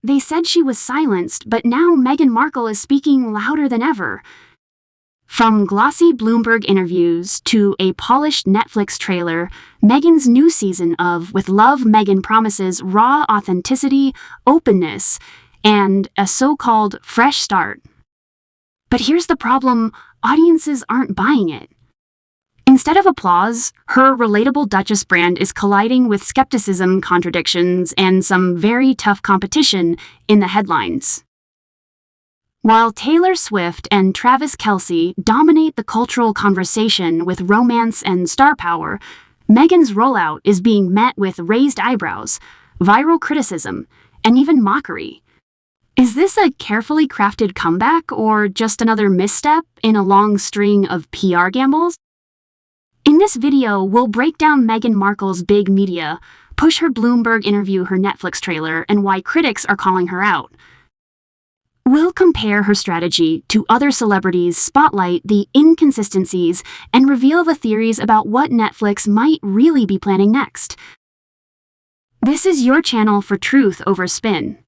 they said she was silenced, but now Meghan Markle is speaking louder than ever. From glossy Bloomberg interviews to a polished Netflix trailer, Meghan's new season of With Love, Meghan promises raw authenticity, openness, and a so-called fresh start. But here's the problem: audiences aren't buying it. Instead of applause, her relatable Duchess brand is colliding with skepticism, contradictions, and some very tough competition in the headlines. While Taylor Swift and Travis Kelce dominate the cultural conversation with romance and star power, Meghan's rollout is being met with raised eyebrows, viral criticism, and even mockery. Is this a carefully crafted comeback or just another misstep in a long string of PR gambles? In this video, we'll break down Meghan Markle's big media, push her Bloomberg interview, her Netflix trailer, and why critics are calling her out. We'll compare her strategy to other celebrities, spotlight the inconsistencies, and reveal the theories about what Netflix might really be planning next. This is your channel for truth over spin.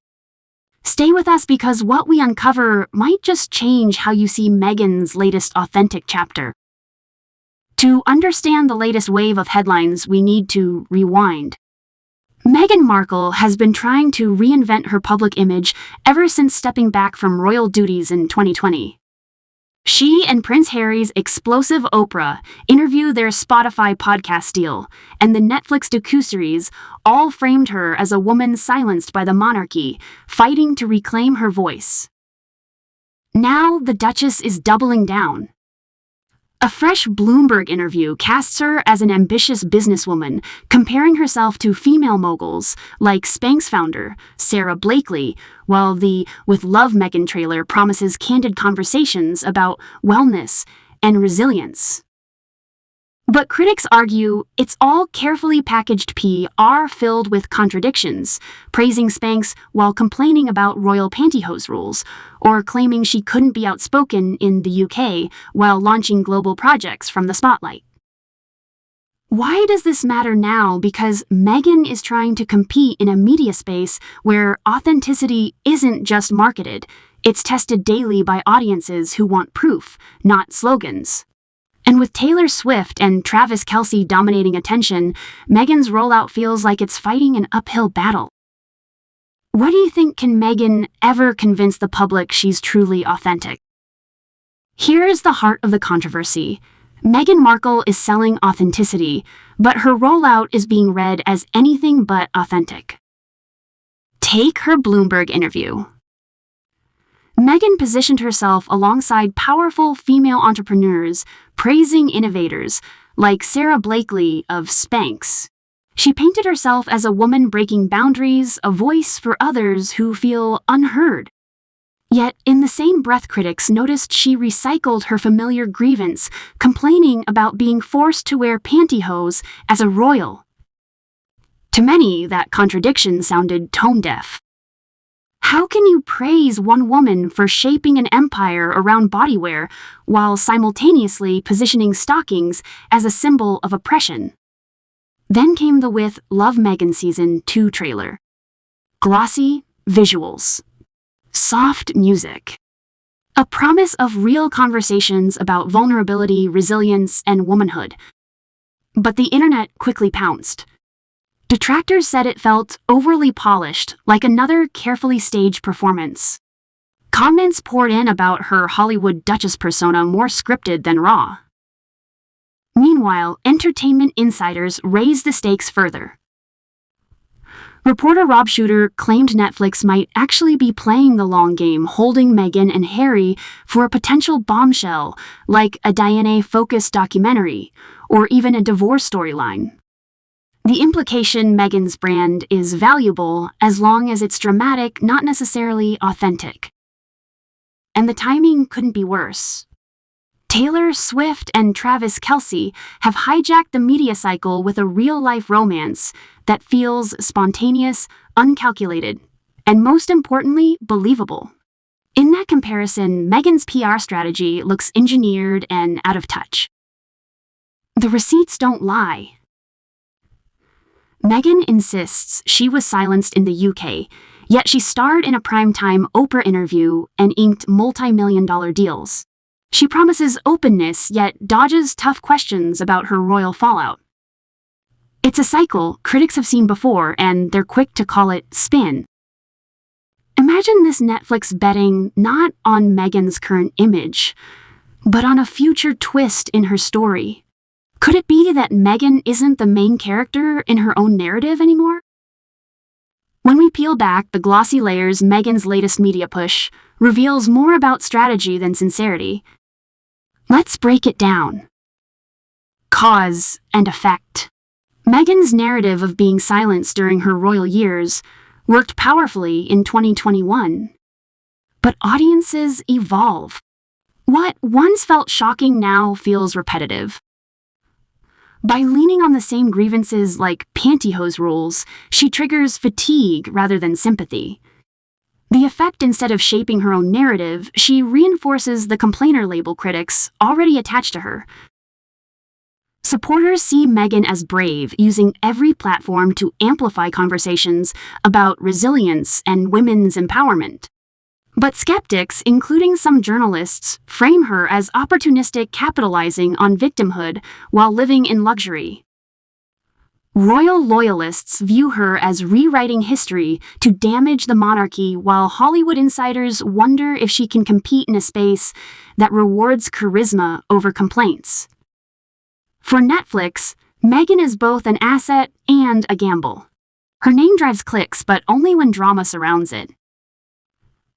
Stay with us because what we uncover might just change how you see Meghan's latest authentic chapter. To understand the latest wave of headlines, we need to rewind. Meghan Markle has been trying to reinvent her public image ever since stepping back from royal duties in 2020. She and Prince Harry's explosive Oprah interview, their Spotify podcast deal, and the Netflix docuseries all framed her as a woman silenced by the monarchy, fighting to reclaim her voice. Now the Duchess is doubling down. A fresh Bloomberg interview casts her as an ambitious businesswoman, comparing herself to female moguls like Spanx founder Sarah Blakely, while the With Love Meghan trailer promises candid conversations about wellness and resilience. But critics argue it's all carefully packaged PR filled with contradictions, praising Spanx while complaining about royal pantyhose rules, or claiming she couldn't be outspoken in the UK while launching global projects from the spotlight. Why does this matter now? Because Meghan is trying to compete in a media space where authenticity isn't just marketed, it's tested daily by audiences who want proof, not slogans. And with Taylor Swift and Travis Kelce dominating attention, Meghan's rollout feels like it's fighting an uphill battle. What do you think? Can Meghan ever convince the public she's truly authentic? Here's the heart of the controversy. Meghan Markle is selling authenticity, but her rollout is being read as anything but authentic. Take her Bloomberg interview. Meghan positioned herself alongside powerful female entrepreneurs, praising innovators like Sarah Blakely of Spanx. She painted herself as a woman breaking boundaries, a voice for others who feel unheard. Yet, in the same breath, critics noticed she recycled her familiar grievance, complaining about being forced to wear pantyhose as a royal. To many, that contradiction sounded tone-deaf. How can you praise one woman for shaping an empire around bodywear while simultaneously positioning stockings as a symbol of oppression? Then came the With Love Meghan Season 2 trailer. Glossy visuals. Soft music. A promise of real conversations about vulnerability, resilience, and womanhood. But the internet quickly pounced. Detractors said it felt overly polished, like another carefully staged performance. Comments poured in about her Hollywood Duchess persona, more scripted than raw. Meanwhile, entertainment insiders raised the stakes further. Reporter Rob Shooter claimed Netflix might actually be playing the long game, holding Meghan and Harry for a potential bombshell, like a Diana-focused documentary, or even a divorce storyline. The implication: Meghan's brand is valuable as long as it's dramatic, not necessarily authentic. And the timing couldn't be worse. Taylor Swift and Travis Kelce have hijacked the media cycle with a real-life romance that feels spontaneous, uncalculated, and most importantly, believable. In that comparison, Meghan's PR strategy looks engineered and out of touch. The receipts don't lie. Meghan insists she was silenced in the UK, Yet she starred in a primetime Oprah interview and inked multi-million-dollar deals. She promises openness, yet dodges tough questions about her royal fallout. It's a cycle critics have seen before, and they're quick to call it spin. Imagine this Netflix betting not on Meghan's current image, but on a future twist in her story. Could it be that Meghan isn't the main character in her own narrative anymore? When we peel back the glossy layers, Meghan's latest media push reveals more about strategy than sincerity. Let's break it down. Cause and effect. Meghan's narrative of being silenced during her royal years worked powerfully in 2021. But audiences evolve. What once felt shocking now feels repetitive. By leaning on the same grievances like pantyhose rules, she triggers fatigue rather than sympathy. The effect, instead of shaping her own narrative, she reinforces the complainer label critics already attached to her. Supporters see Meghan as brave, using every platform to amplify conversations about resilience and women's empowerment. But skeptics, including some journalists, frame her as opportunistic, capitalizing on victimhood while living in luxury. Royal loyalists view her as rewriting history to damage the monarchy, while Hollywood insiders wonder if she can compete in a space that rewards charisma over complaints. For Netflix, Meghan is both an asset and a gamble. Her name drives clicks, but only when drama surrounds it.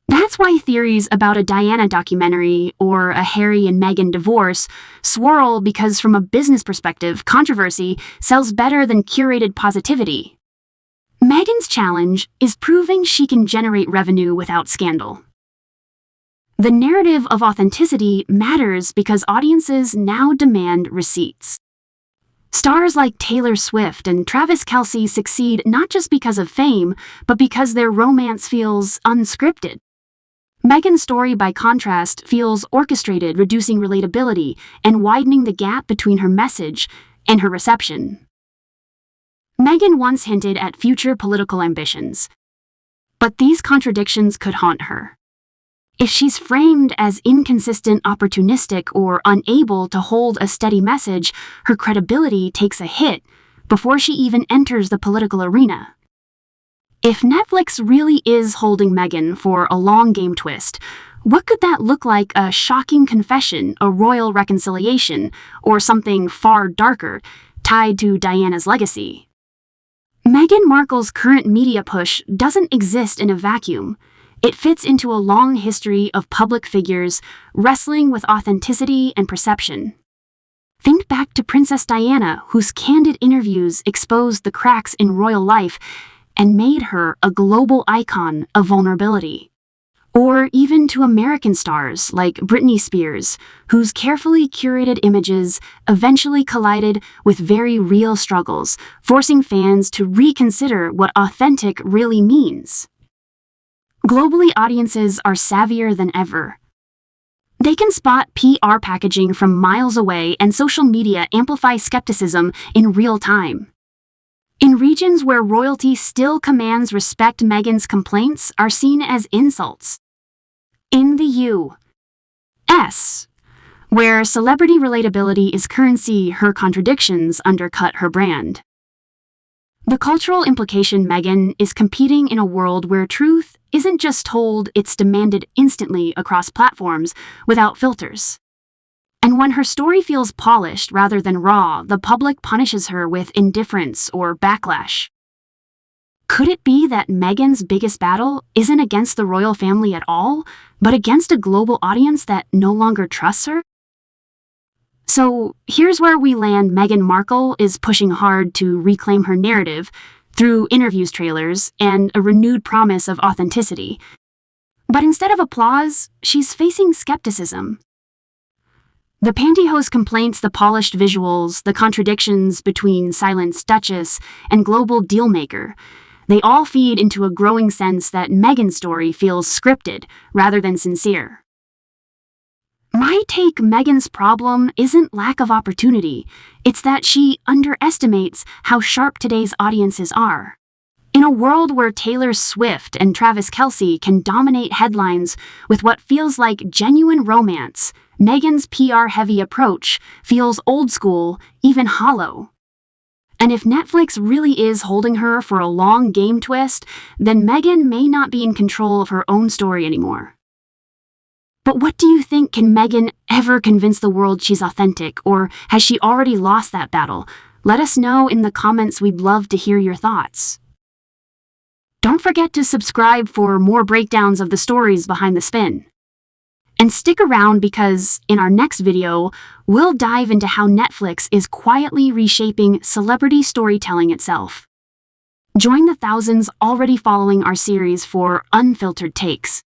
That's why theories about a Diana documentary or a Harry and Meghan divorce swirl, because from a business perspective, controversy sells better than curated positivity. Meghan's challenge is proving she can generate revenue without scandal. The narrative of authenticity matters because audiences now demand receipts. Stars like Taylor Swift and Travis Kelce succeed not just because of fame, but because their romance feels unscripted. Meghan's story, by contrast, feels orchestrated, reducing relatability and widening the gap between her message and her reception. Meghan once hinted at future political ambitions, but these contradictions could haunt her. If she's framed as inconsistent, opportunistic, or unable to hold a steady message, her credibility takes a hit before she even enters the political arena. If Netflix really is holding Meghan for a long game twist, what could that look like? A shocking confession, a royal reconciliation, or something far darker, tied to Diana's legacy? Meghan Markle's current media push doesn't exist in a vacuum. It fits into a long history of public figures wrestling with authenticity and perception. Think back to Princess Diana, whose candid interviews exposed the cracks in royal life and made her a global icon of vulnerability. Or even to American stars like Britney Spears, whose carefully curated images eventually collided with very real struggles, forcing fans to reconsider what authentic really means. Globally, audiences are savvier than ever. They can spot PR packaging from miles away, and social media amplify skepticism in real time. In regions where royalty still commands respect, Meghan's complaints are seen as insults. In the U.S., where celebrity relatability is currency, her contradictions undercut her brand. The cultural implication: Meghan is competing in a world where truth isn't just told, it's demanded instantly across platforms without filters. And when her story feels polished rather than raw, the public punishes her with indifference or backlash. Could it be that Meghan's biggest battle isn't against the royal family at all, but against a global audience that no longer trusts her? So here's where we land. Meghan Markle is pushing hard to reclaim her narrative through interviews, trailers, and a renewed promise of authenticity. But instead of applause, she's facing skepticism. The pantyhose complaints, the polished visuals, the contradictions between silenced duchess and global dealmaker, they all feed into a growing sense that Meghan's story feels scripted rather than sincere. My take: Meghan's problem isn't lack of opportunity, it's that she underestimates how sharp today's audiences are. In a world where Taylor Swift and Travis Kelce can dominate headlines with what feels like genuine romance, Meghan's PR-heavy approach feels old school, even hollow. And if Netflix really is holding her for a long game twist, then Meghan may not be in control of her own story anymore. But what do you think? Can Meghan ever convince the world she's authentic, or has she already lost that battle? Let us know in the comments. We'd love to hear your thoughts. Don't forget to subscribe for more breakdowns of the stories behind the spin. And stick around because in our next video, we'll dive into how Netflix is quietly reshaping celebrity storytelling itself. Join the thousands already following our series for unfiltered takes.